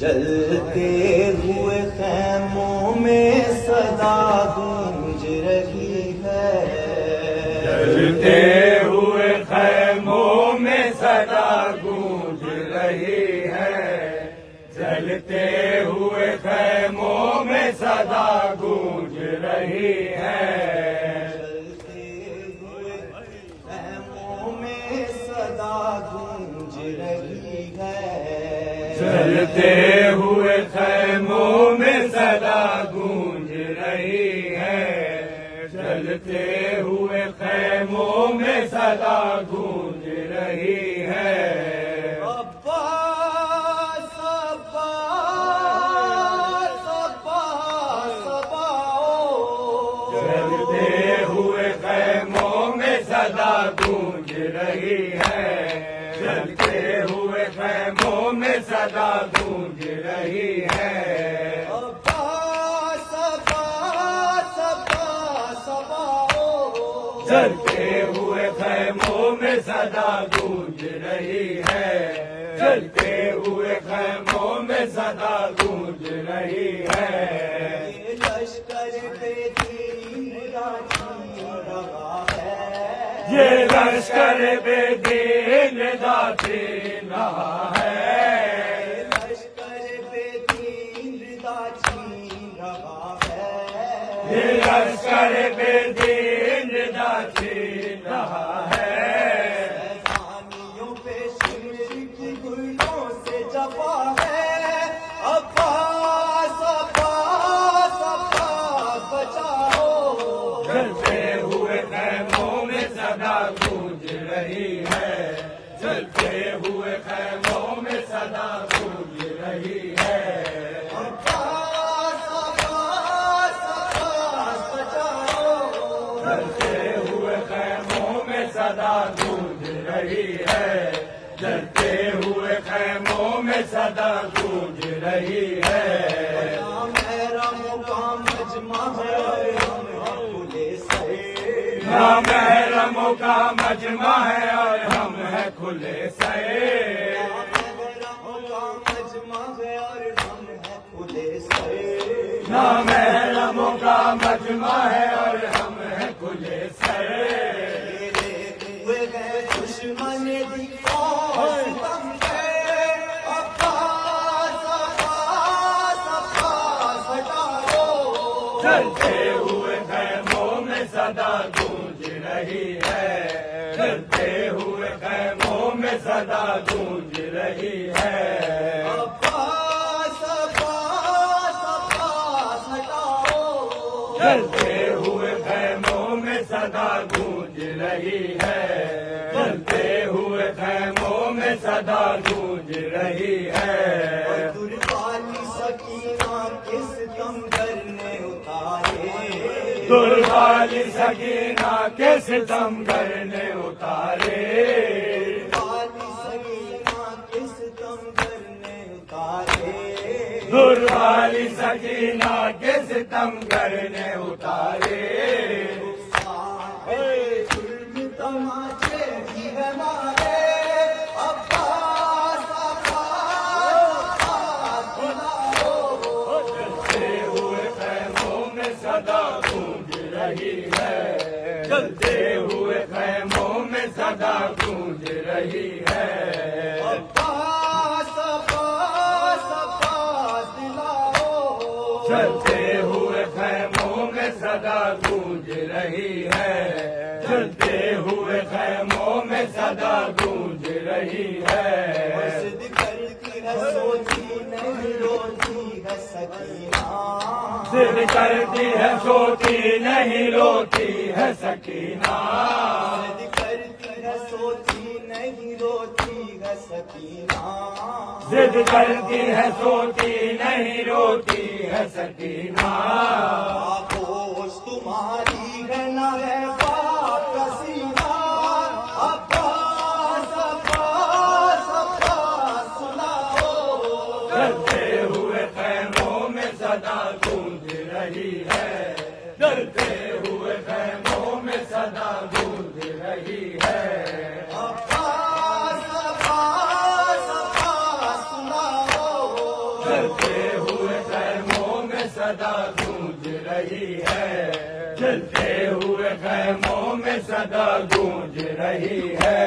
جلتے ہوئے خیموں میں صدا گونج رہی ہے، جلتے ہوئے خیموں میں صدا گونج رہی ہے، جلتے ہوئے خیموں میں صدا گونج رہی ہے، جلتے ہوئے خیموں میں صدا گونج رہی ہے، جلتے ہوئے خیموں میں صدا گونج رہی ہے، جلتے ہوئے خیموں میں صدا گونج رہی ہے، عباس عباس عباس عباس، جلتے ہوئے خیموں میں صدا گونج رہی ہے، جلتے ہوئے خیموں میں صدا گونج رہی ہے، عباس عباس عباس عباس، جلتے ہوئے خیموں میں صدا گونج رہی ہے، جلتے ہوئے خیموں میں صدا گونج رہی ہے، یہ لشکر بے دین راچی رہا ہے، یہ لشکر بے دین داچی رہا ہے، لشکر بے دین راچی رہا ہے، یہ لشکر بے دین داچی رہا ہے، خانیوں پہ شمر کی گلوں سے جفا ہے، عباس عباس عباس بچاؤ، جلتے ہوئے خیموں میں صدا گونج رہی ہے، جلتے ہوئے خیموں میں صدا گونج رہی ہے، عباس عباس عباس بچاؤ، جلتے ہوئے خیموں میں صدا گونج رہی ہے، جلتے ہوئے خیموں میں صدا گونج رہی ہے، محرموں کا مجمع ہے، ہم ہیں کھلے سر، محرموں کا مجمع ہے اور ہم ہیں کھلے سر، محرموں کا مجمع ہے اور ہم ہیں کھلے سر، محرموں کا مجمع ہے اور ہم ہیں کھلے سر، ہوئے گئے دشمن دفاع ستم کے، عباس عباس عباس ہٹاؤ، جلتے ہوئے خیموں میں صدا گونج رہی ہے، جلتے ہوئے خیموں میں صدا گونج رہی ہے، عباس عباس عباس ہٹاؤ، جلتے ہوئے خیموں میں صدا گونج رہی ہے، جلتے ہوئے خیموں میں صدا گونج رہی ہے، دربانی سکینہ کے ستم کرنے اتارے، دربانی سکینہ کے ستم کرنے اتارے، دربانی سکینہ کے ستم کرنے اتارے، دربانی سکینہ کے ستم کرنے اتارے، جرم تماچے بھی ہمارے، عباس عباس عباس بلاؤ، جلتے ہوئے خیموں میں صدا گونج رہی ہے، جلتے ہوئے خیموں میں صدا گونج رہی ہے، عباس عباس عباس دلاؤ، جلتے ہوئے خیموں میں صدا گونج رہی ہے، جلتے ہوئے خیموں میں صدا گونج رہی ہے، ضد کرتی ہے سوتی نہیں روتی ہے سکینہ، ضد کرتی ہے سوتی نہیں روتی ہے سکینہ، ضد کرتی ہے سوتی نہیں روتی ہے سکینہ، ضد کرتی ہے سوتی نہیں روتی ہے سکینہ، آغوش تمہاری ہے نہ ہے پاک کا سینہ، عباس عباس عباس سناؤ، جلتے ہوئے خیموں میں صدا گونج رہی ہے، جلتے ہوئے خیموں میں صدا گونج رہی ہے، عباس عباس عباس سناؤ، جلتے ہوئے خیموں میں صدا گونج رہی ہے جلتے ہوئے خیموں میں صدا گونج رہی ہے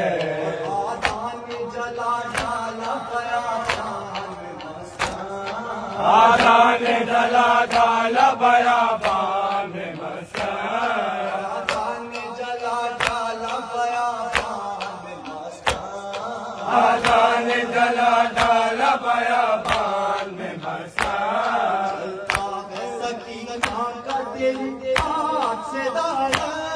آذان جلا ڈالا بیابان مسکن آذان جلا ڈالا بیابان مسکن آذان جلا ڈالا بیابان مسکن آذان جلا ڈالا بیابان میں مسکن سکینہ کا دل آگ سے دالا